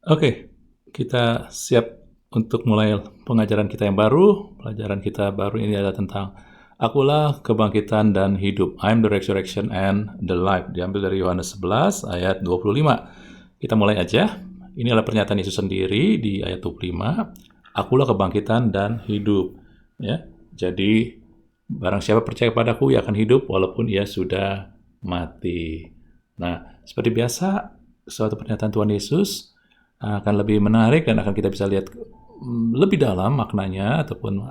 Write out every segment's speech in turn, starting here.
Oke, kita siap untuk mulai pengajaran kita yang baru. Pelajaran kita baru ini adalah tentang Akulah kebangkitan dan hidup. I am the resurrection and the life. Diambil dari Yohanes 11 ayat 25. Kita mulai aja. Ini adalah pernyataan Yesus sendiri di ayat 25. Akulah kebangkitan dan hidup. Ya. Jadi barang siapa percaya padaku ia akan hidup walaupun ia sudah mati. Nah, seperti biasa suatu pernyataan Tuhan Yesus akan lebih menarik dan akan kita bisa lihat lebih dalam maknanya ataupun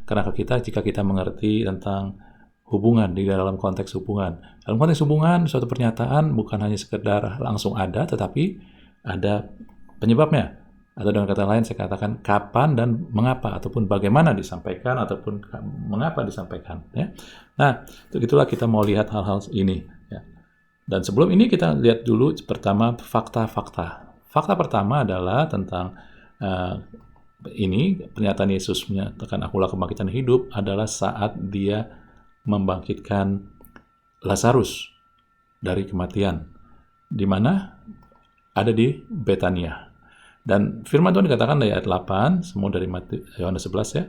karena jika kita mengerti tentang hubungan di dalam konteks hubungan. Dalam konteks hubungan, suatu pernyataan bukan hanya sekedar langsung ada, tetapi ada penyebabnya. Atau dengan kata lain, saya katakan kapan dan mengapa, ataupun bagaimana disampaikan, ataupun mengapa disampaikan. Ya. Nah, untuk itulah kita mau lihat hal-hal ini. Ya. Dan sebelum ini kita lihat dulu pertama fakta-fakta. Fakta pertama adalah tentang ini pernyataan Yesus menyatakan akulah kebangkitan hidup adalah saat dia membangkitkan Lazarus dari kematian, di mana ada di Betania. Dan firman Tuhan dikatakan dari ayat 8, semua dari Yohanes 11 ya.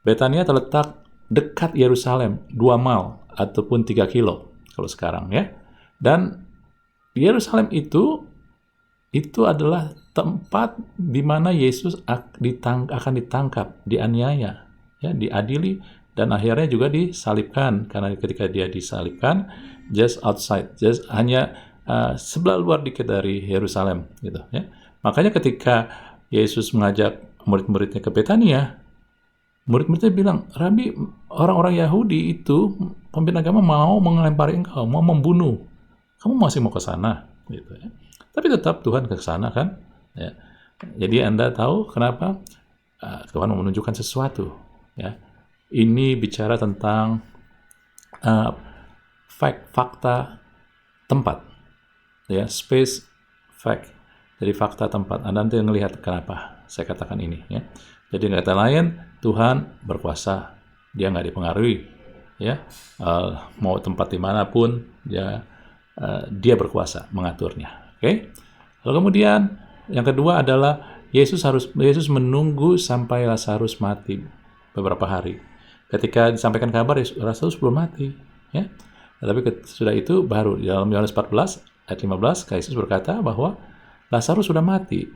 Betania terletak dekat Yerusalem, 2 mil ataupun 3 kilo kalau sekarang ya. Dan Yerusalem itu adalah tempat di mana Yesus akan ditangkap, dianiaya, ya, diadili, dan akhirnya juga disalibkan. Karena ketika dia disalibkan, just outside, hanya sebelah luar dikit dari Yerusalem, gitu. Ya. Makanya ketika Yesus mengajak murid-muridnya ke Betania, murid-muridnya bilang, Rabi, orang-orang Yahudi itu pemimpin agama mau melempari engkau, mau membunuh. Kamu masih mau ke sana, gitu ya. Tapi tetap Tuhan ke sana kan. Ya. Jadi Anda tahu kenapa Tuhan mau menunjukkan sesuatu. Ya. Ini bicara tentang fakta tempat. Ya, space, fact. Jadi fakta tempat. Anda nanti melihat kenapa saya katakan ini. Ya. Jadi dengan kata lain, Tuhan berkuasa. Dia nggak dipengaruhi. Ya. Mau tempat dimanapun, dia berkuasa mengaturnya. Oke. Lalu kemudian yang kedua adalah Yesus menunggu sampai Lazarus mati beberapa hari. Ketika disampaikan kabar Lazarus belum mati, ya. Tapi sudah itu baru di dalam Yohanes 14 ayat 15 Yesus berkata bahwa Lazarus sudah mati.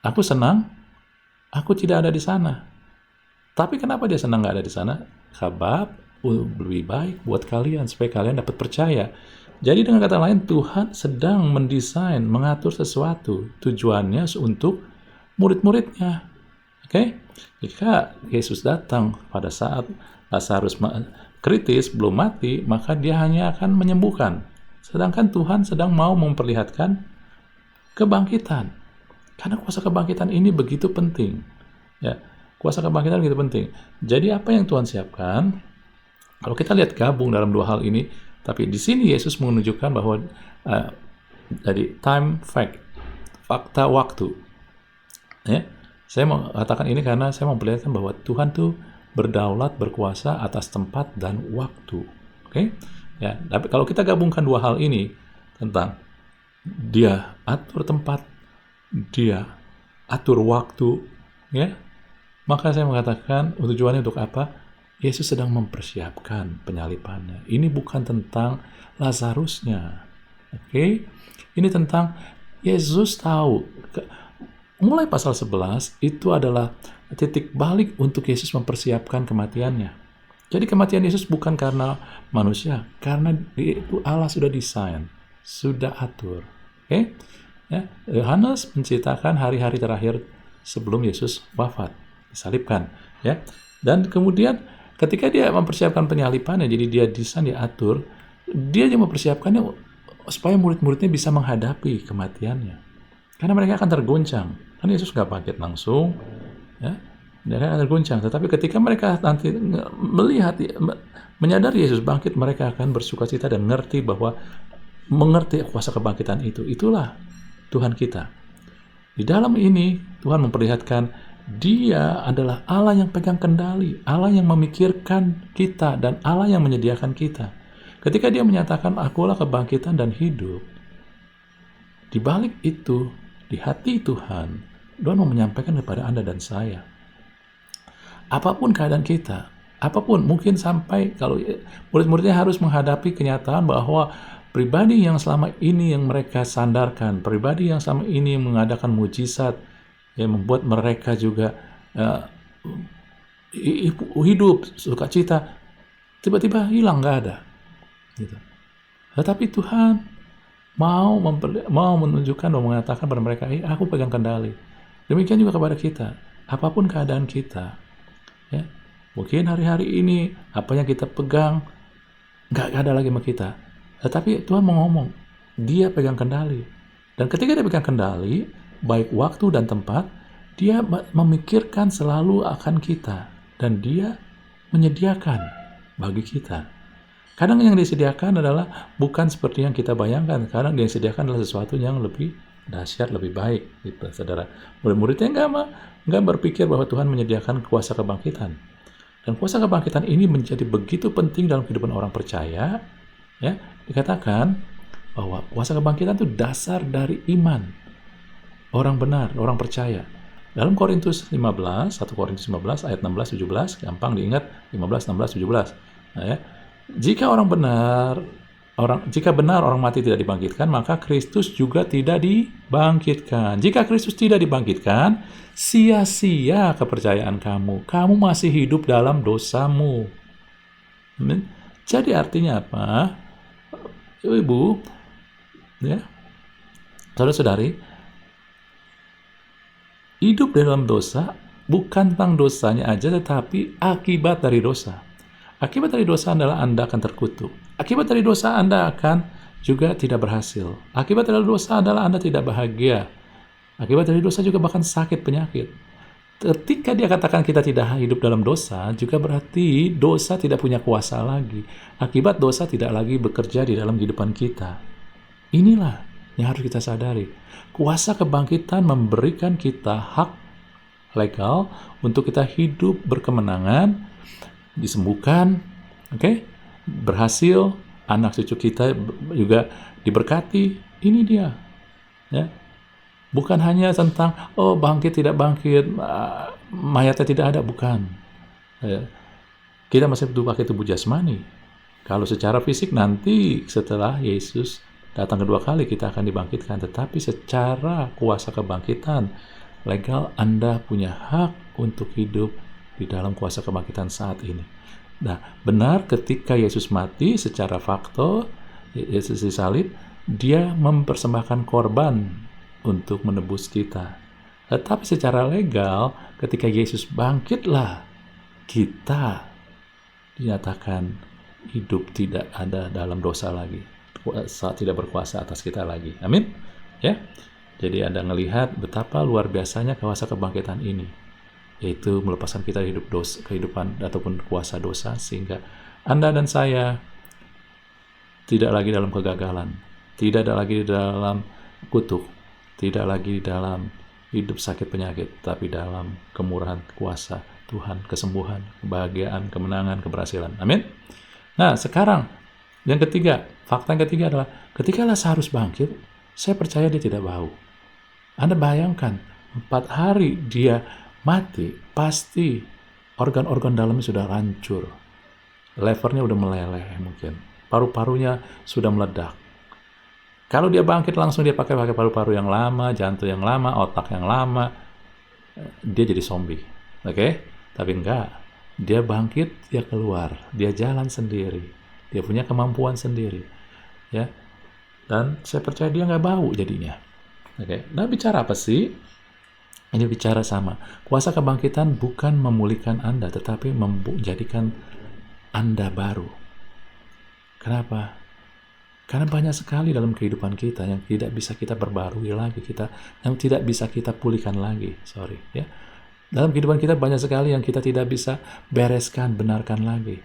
Aku senang, aku tidak ada di sana. Tapi kenapa dia senang nggak ada di sana? Sebab lebih baik buat kalian supaya kalian dapat percaya. Jadi dengan kata lain, Tuhan sedang mendesain, mengatur sesuatu. Tujuannya untuk murid-muridnya. Oke? Jika Yesus datang pada saat Lazarus kritis, belum mati, maka dia hanya akan menyembuhkan. Sedangkan Tuhan sedang mau memperlihatkan kebangkitan. Karena kuasa kebangkitan ini begitu penting. Ya, kuasa kebangkitan begitu penting. Jadi apa yang Tuhan siapkan? Kalau kita lihat gabung dalam dua hal ini, tapi di sini Yesus menunjukkan bahwa dari time fact, fakta waktu. Ya, saya mau katakan ini karena saya mau memperlihatkan bahwa Tuhan tuh berdaulat, berkuasa atas tempat dan waktu. Oke? Ya, tapi kalau kita gabungkan dua hal ini tentang dia atur tempat, dia atur waktu, ya, maka saya mengatakan tujuannya untuk apa? Yesus sedang mempersiapkan penyalibannya. Ini bukan tentang Lazarusnya. Oke? Ini tentang Yesus tahu. Mulai pasal 11 itu adalah titik balik untuk Yesus mempersiapkan kematiannya. Jadi kematian Yesus bukan karena manusia, karena itu Allah sudah desain, sudah atur. Oke? Ya, Yohanes menceritakan hari-hari terakhir sebelum Yesus wafat, disalibkan, ya. Dan kemudian ketika dia mempersiapkan penyalibannya, jadi dia desain, dia atur, dia juga mempersiapkannya supaya murid-muridnya bisa menghadapi kematiannya. Karena mereka akan terguncang. Kan Yesus nggak bangkit langsung, ya, mereka akan terguncang. Tetapi ketika mereka nanti melihat, menyadari Yesus bangkit, mereka akan bersukacita dan mengerti kuasa kebangkitan itu. Itulah Tuhan kita. Di dalam ini, Tuhan memperlihatkan Dia adalah Allah yang pegang kendali, Allah yang memikirkan kita, dan Allah yang menyediakan kita. Ketika Dia menyatakan, akulah kebangkitan dan hidup, di balik itu, di hati Tuhan, Tuhan mau menyampaikan kepada Anda dan saya. Apapun keadaan kita, apapun, mungkin sampai kalau murid-muridnya harus menghadapi kenyataan bahwa pribadi yang selama ini yang mereka sandarkan, pribadi yang selama ini mengadakan mujizat, yang membuat mereka juga hidup sukacita, tiba-tiba hilang, nggak ada. Gitu. Tetapi Tuhan mau menunjukkan dan mengatakan pada mereka, aku pegang kendali. Demikian juga kepada kita, apapun keadaan kita, ya, mungkin hari-hari ini apa yang kita pegang nggak ada lagi sama kita, tetapi Tuhan mau ngomong, Dia pegang kendali. Dan ketika Dia pegang kendali, baik waktu dan tempat, Dia memikirkan selalu akan kita, dan Dia menyediakan bagi kita. Kadang yang disediakan adalah bukan seperti yang kita bayangkan. Kadang yang disediakan adalah sesuatu yang lebih dahsyat, lebih baik, gitu, saudara. Murid-muridnya nggak berpikir bahwa Tuhan menyediakan kuasa kebangkitan. Dan kuasa kebangkitan ini menjadi begitu penting dalam kehidupan orang percaya. Ya, dikatakan bahwa kuasa kebangkitan itu dasar dari iman orang benar, orang percaya. Dalam Korintus 15, 1 Korintus 15 ayat 16-17, gampang diingat, 15, 16, 17. Nah, ya. Jika benar orang mati tidak dibangkitkan, maka Kristus juga tidak dibangkitkan. Jika Kristus tidak dibangkitkan, sia-sia kepercayaan kamu. Kamu masih hidup dalam dosamu. Jadi artinya apa? Ibu, ya, saudara-saudari, hidup dalam dosa bukan tentang dosanya aja, tetapi akibat dari dosa. Akibat dari dosa adalah Anda akan terkutuk. Akibat dari dosa Anda akan juga tidak berhasil. Akibat dari dosa adalah Anda tidak bahagia. Akibat dari dosa juga bahkan sakit, penyakit. Ketika dia katakan kita tidak hidup dalam dosa, juga berarti dosa tidak punya kuasa lagi. Akibat dosa tidak lagi bekerja di dalam kehidupan kita. Inilah yang harus kita sadari. Kuasa kebangkitan memberikan kita hak legal untuk kita hidup berkemenangan, disembuhkan, berhasil, anak cucu kita juga diberkati. Ini dia, ya. Bukan hanya tentang bangkit tidak bangkit, mayatnya tidak ada, bukan. Kita masih butuh pakai tubuh jasmani. Kalau secara fisik nanti setelah Yesus datang kedua kali kita akan dibangkitkan, tetapi secara kuasa kebangkitan legal Anda punya hak untuk hidup di dalam kuasa kebangkitan saat ini. Nah, benar ketika Yesus mati secara fakta, Yesus disalib, Dia mempersembahkan korban untuk menebus kita. Tetapi secara legal, ketika Yesus bangkitlah, kita dinyatakan hidup tidak ada dalam dosa lagi. Kuasa tidak berkuasa atas kita lagi. Amin. Ya. Jadi Anda melihat betapa luar biasanya kuasa kebangkitan ini, yaitu melepaskan kita hidup kehidupan ataupun kuasa dosa, sehingga Anda dan saya tidak lagi dalam kegagalan, tidak lagi dalam kutuk, tidak lagi dalam hidup sakit penyakit, tapi dalam kemurahan kuasa Tuhan, kesembuhan, kebahagiaan, kemenangan, keberhasilan. Amin. Nah, sekarang yang ketiga, fakta yang ketiga adalah ketika Lazarus bangkit, saya percaya dia tidak bau. Anda bayangkan, 4 hari dia mati, pasti organ-organ dalamnya sudah hancur. Levernya udah meleleh mungkin. Paru-parunya sudah meledak. Kalau dia bangkit langsung dia pakai paru-paru yang lama, jantung yang lama, otak yang lama, dia jadi zombie. Oke? Tapi enggak. Dia bangkit, dia keluar, dia jalan sendiri. Dia punya kemampuan sendiri. Ya. Dan saya percaya dia nggak bau jadinya. Oke. Nah, bicara apa sih? Ini bicara sama. Kuasa kebangkitan bukan memulihkan Anda, tetapi menjadikan Anda baru. Kenapa? Karena banyak sekali dalam kehidupan kita yang tidak bisa kita perbarui lagi, yang tidak bisa kita pulihkan lagi. Ya. Dalam kehidupan kita banyak sekali yang kita tidak bisa bereskan, benarkan lagi.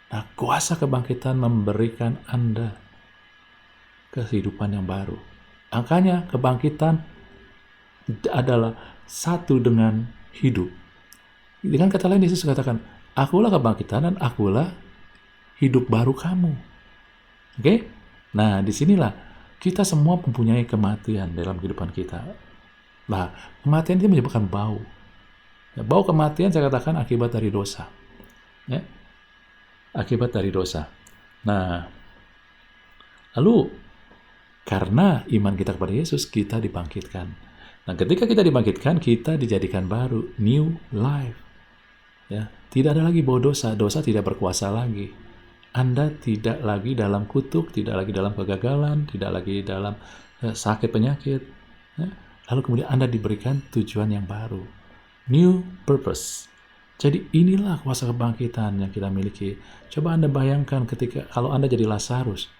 Nah, kuasa kebangkitan memberikan Anda kehidupan yang baru. Makanya kebangkitan adalah satu dengan hidup. Dengan kata lain, Yesus katakan, akulah kebangkitan dan akulah hidup baru kamu. Oke? Nah, disinilah kita semua mempunyai kematian dalam kehidupan kita. Nah, kematian itu menyebabkan bau. Ya, bau kematian saya katakan akibat dari dosa. Ya, akibat dari dosa. Nah, lalu karena iman kita kepada Yesus, kita dibangkitkan. Nah, ketika kita dibangkitkan, kita dijadikan baru, new life. Ya, tidak ada lagi bau dosa. Dosa tidak berkuasa lagi. Anda tidak lagi dalam kutuk, tidak lagi dalam kegagalan, tidak lagi dalam sakit penyakit. Ya. Lalu kemudian Anda diberikan tujuan yang baru, new purpose. Jadi inilah kuasa kebangkitan yang kita miliki. Coba Anda bayangkan ketika kalau Anda jadi Lazarus,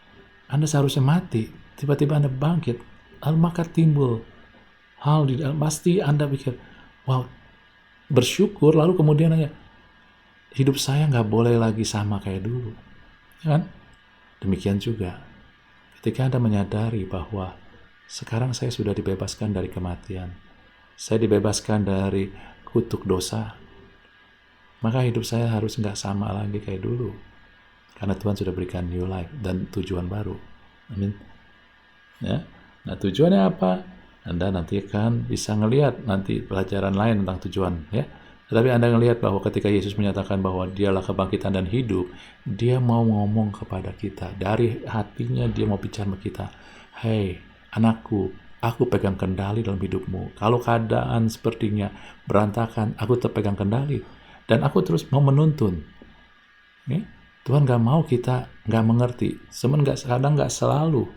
Anda seharusnya mati, tiba-tiba Anda bangkit, lalu maka timbul hal di dalam, pasti Anda pikir, wow, bersyukur, lalu kemudian aja, hidup saya nggak boleh lagi sama kayak dulu. Ya kan? Demikian juga ketika Anda menyadari bahwa sekarang saya sudah dibebaskan dari kematian, saya dibebaskan dari kutuk dosa, maka hidup saya harus nggak sama lagi kayak dulu, karena Tuhan sudah berikan new life dan tujuan baru. Amin. Ya. Nah, tujuannya apa? Anda nanti akan bisa ngelihat nanti pelajaran lain tentang tujuan, ya. Tetapi Anda ngelihat bahwa ketika Yesus menyatakan bahwa dialah kebangkitan dan hidup, dia mau ngomong kepada kita. Dari hatinya dia mau bicara sama kita. Hei, anakku, aku pegang kendali dalam hidupmu. Kalau keadaan sepertinya berantakan, aku terpegang kendali. Dan aku terus mau menuntun. Ya? Tuhan gak mau kita gak mengerti. Kadang gak selalu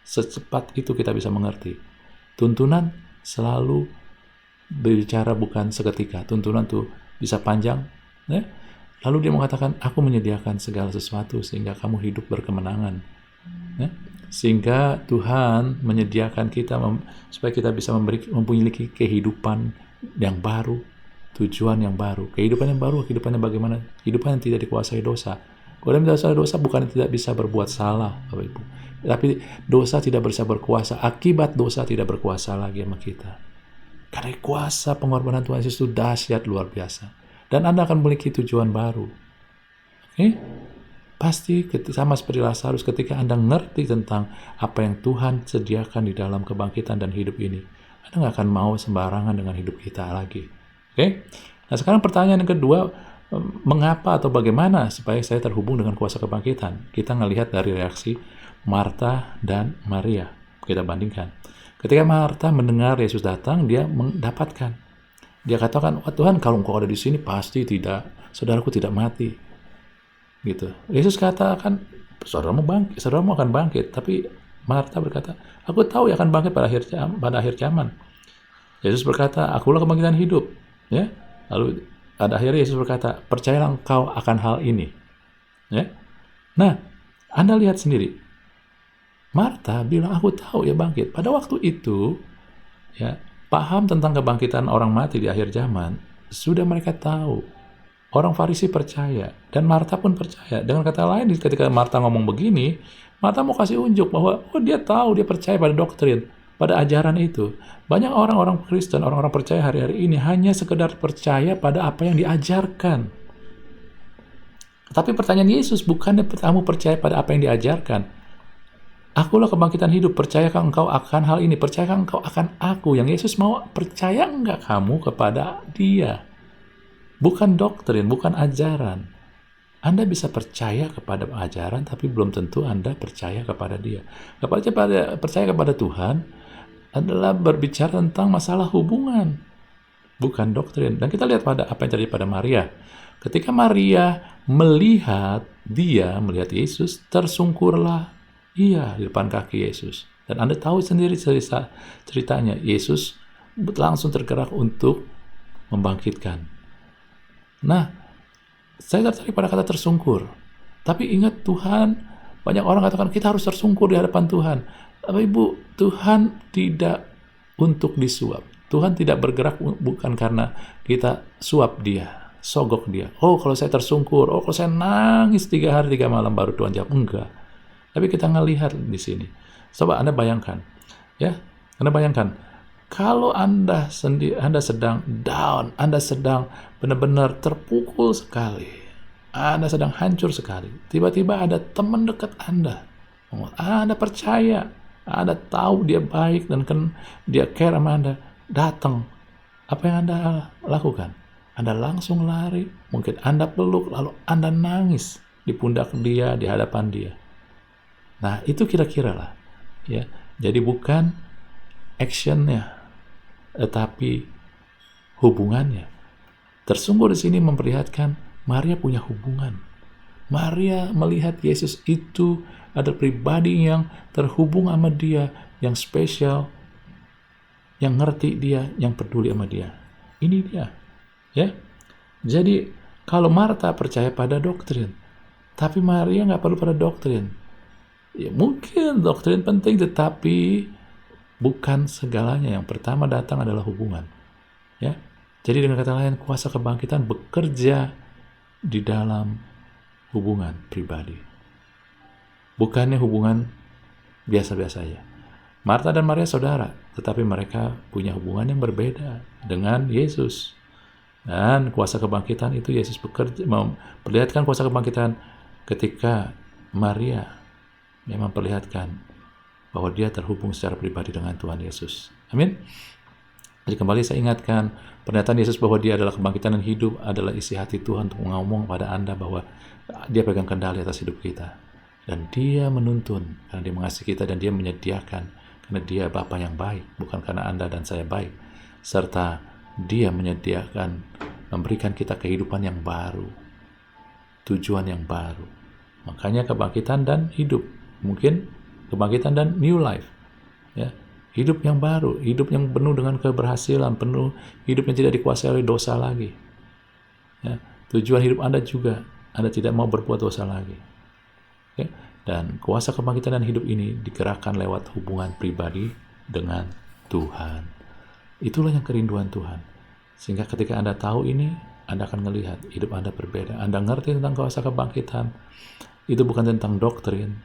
secepat itu kita bisa mengerti. Tuntunan selalu berbicara bukan seketika. Tuntunan tuh bisa panjang, ya. Lalu dia mengatakan, aku menyediakan segala sesuatu sehingga kamu hidup berkemenangan, ya. Sehingga Tuhan menyediakan kita supaya kita bisa memiliki kehidupan yang baru, tujuan yang baru. Kehidupan yang baru, kehidupannya bagaimana? Kehidupan yang tidak dikuasai dosa. Kalau tidak dikuasai dosa bukan tidak bisa berbuat salah, Bapak Ibu. Tapi dosa tidak bisa berkuasa. Akibat dosa tidak berkuasa lagi sama kita. Karena kuasa pengorbanan Tuhan Yesus itu dahsyat luar biasa. Dan Anda akan memiliki tujuan baru. Oke? Pasti sama seperti Lazarus ketika Anda ngerti tentang apa yang Tuhan sediakan di dalam kebangkitan dan hidup ini. Anda nggak akan mau sembarangan dengan hidup kita lagi. Oke? Nah, sekarang pertanyaan yang kedua, mengapa atau bagaimana supaya saya terhubung dengan kuasa kebangkitan? Kita ngelihat dari reaksi Marta dan Maria. Kita bandingkan. Ketika Marta mendengar Yesus datang, dia mendapatkan. Dia katakan, wah Tuhan, kalau engkau ada di sini, pasti tidak, saudaraku tidak mati. Gitu. Yesus katakan, saudaramu akan bangkit. Tapi Marta berkata, aku tahu ia akan bangkit pada akhir zaman. Yesus berkata, akulah kebangkitan hidup. Ya. Lalu pada akhirnya Yesus berkata, percayalah engkau akan hal ini. Ya. Nah, Anda lihat sendiri. Marta bilang, aku tahu ya bangkit. Pada waktu itu, ya, paham tentang kebangkitan orang mati di akhir zaman, sudah mereka tahu. Orang Farisi percaya, dan Marta pun percaya. Dengan kata lain, ketika Marta ngomong begini, Marta mau kasih unjuk bahwa dia tahu, dia percaya pada doktrin, pada ajaran itu. Banyak orang-orang Kristen, orang-orang percaya hari-hari ini hanya sekedar percaya pada apa yang diajarkan. Tapi pertanyaan Yesus bukannya kamu percaya pada apa yang diajarkan. Akulah kebangkitan hidup, percayakah engkau akan hal ini? Percayakah engkau akan aku? Yang Yesus mau, percaya enggak kamu kepada dia? Bukan doktrin, bukan ajaran. Anda bisa percaya kepada ajaran, tapi belum tentu Anda percaya kepada dia. Percaya kepada Tuhan adalah berbicara tentang masalah hubungan, bukan doktrin. Dan kita lihat pada apa yang terjadi pada Maria. Ketika Maria melihat Yesus, tersungkurlah ia di depan kaki Yesus. Dan Anda tahu sendiri ceritanya. Yesus langsung tergerak untuk membangkitkan. Nah, saya tertarik pada kata tersungkur. Tapi ingat Tuhan, banyak orang katakan kita harus tersungkur di hadapan Tuhan. Bapak Ibu, Tuhan tidak untuk disuap. Tuhan tidak bergerak bukan karena kita suap dia, sogok dia. Oh, kalau saya tersungkur, oh kalau saya nangis 3 hari 3 malam baru Tuhan jawab. Enggak. Tapi kita ngelihat di sini. Coba Anda bayangkan, ya. Anda bayangkan, kalau Anda sedang down, Anda sedang benar-benar terpukul sekali, Anda sedang hancur sekali. Tiba-tiba ada teman dekat Anda percaya, Anda tahu dia baik dan dia care sama Anda. datang, apa yang Anda lakukan? Anda langsung lari, mungkin Anda peluk, lalu Anda nangis di pundak dia, di hadapan dia. Nah, itu kira-kira lah. Ya, jadi bukan actionnya, tetapi hubungannya. Tersungguh di sini memperlihatkan Maria punya hubungan. Maria melihat Yesus itu ada pribadi yang terhubung sama dia, yang spesial, yang ngerti dia, yang peduli sama dia. Ini dia. Ya, jadi kalau Marta percaya pada doktrin, tapi Maria nggak perlu pada doktrin. Ya, mungkin doktrin penting, tetapi bukan segalanya. Yang pertama datang adalah hubungan. Ya, jadi dengan kata lain, kuasa kebangkitan bekerja di dalam hubungan pribadi. Bukannya hubungan biasa-biasa saja. Marta dan Maria saudara, tetapi mereka punya hubungan yang berbeda dengan Yesus. Dan kuasa kebangkitan itu Yesus bekerja, memperlihatkan kuasa kebangkitan ketika Maria memang memperlihatkan bahwa dia terhubung secara pribadi dengan Tuhan Yesus. Amin. Jadi kembali saya ingatkan, pernyataan Yesus bahwa dia adalah kebangkitan dan hidup adalah isi hati Tuhan untuk ngomong pada Anda bahwa dia pegang kendali atas hidup kita. Dan dia menuntun karena dia mengasihi kita, dan dia menyediakan karena dia Bapa yang baik, bukan karena Anda dan saya baik. Serta dia menyediakan, memberikan kita kehidupan yang baru, tujuan yang baru. Makanya kebangkitan dan hidup, mungkin kebangkitan dan new life, ya, hidup yang baru, hidup yang penuh dengan keberhasilan, penuh hidup yang tidak dikuasai oleh dosa lagi. Ya, tujuan hidup Anda juga, Anda tidak mau berbuat dosa lagi. Ya, dan kuasa kebangkitan dan hidup ini digerakkan lewat hubungan pribadi dengan Tuhan. Itulah yang kerinduan Tuhan. Sehingga ketika Anda tahu ini, Anda akan melihat hidup Anda berbeda. Anda ngerti tentang kuasa kebangkitan. Itu bukan tentang doktrin.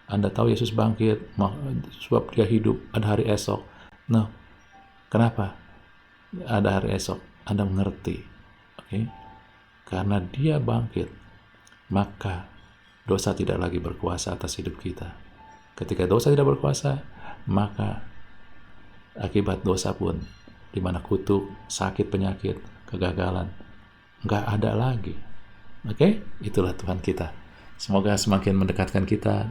Anda tahu Yesus bangkit, sebab dia hidup, ada hari esok. Nah, kenapa ada hari esok? Anda mengerti. Okay? Karena dia bangkit, maka dosa tidak lagi berkuasa atas hidup kita. Ketika dosa tidak berkuasa, maka akibat dosa pun, di mana kutuk, sakit, penyakit, kegagalan, nggak ada lagi. Oke? Itulah Tuhan kita. Semoga semakin mendekatkan kita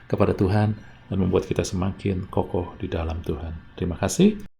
kepada Tuhan dan membuat kita semakin kokoh di dalam Tuhan. Terima kasih.